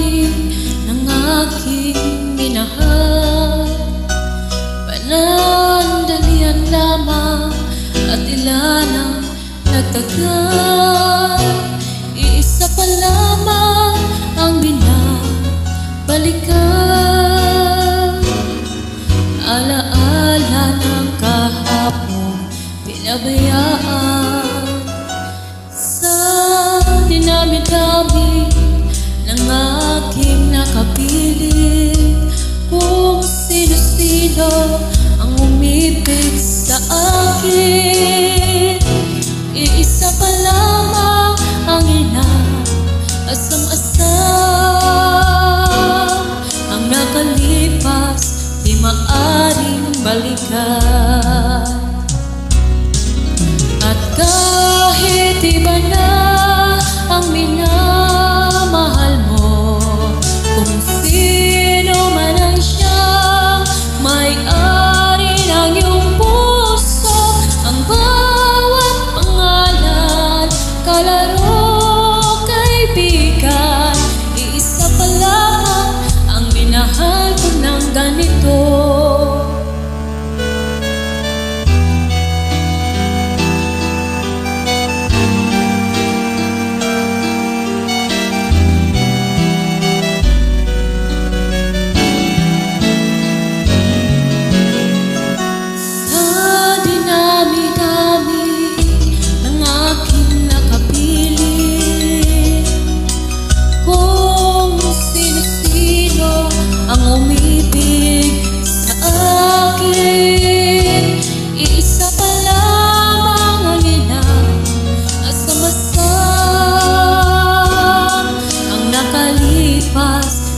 dami ng aking minahal. Panandalian lamang at ilan ang nagtagal. Iisa pa lamang ang binabalikan. Alaala ng kahapon pinabayaan. Sa dinami-dami ng aking nakapiling, kung sino-sino ang umibig sa akin. Iisa pa lamang ang inaasam-asam. Ang nakalipas di maaring balikan. At kahit iba na ang minamahal mo, kung sino man ang siyang may-ari ng iyong puso, ang bawat pangalan, kalaro, kaibigan, iisa pa lamang ang minahal ko ng ganito.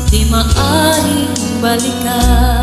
Di maaring balikan.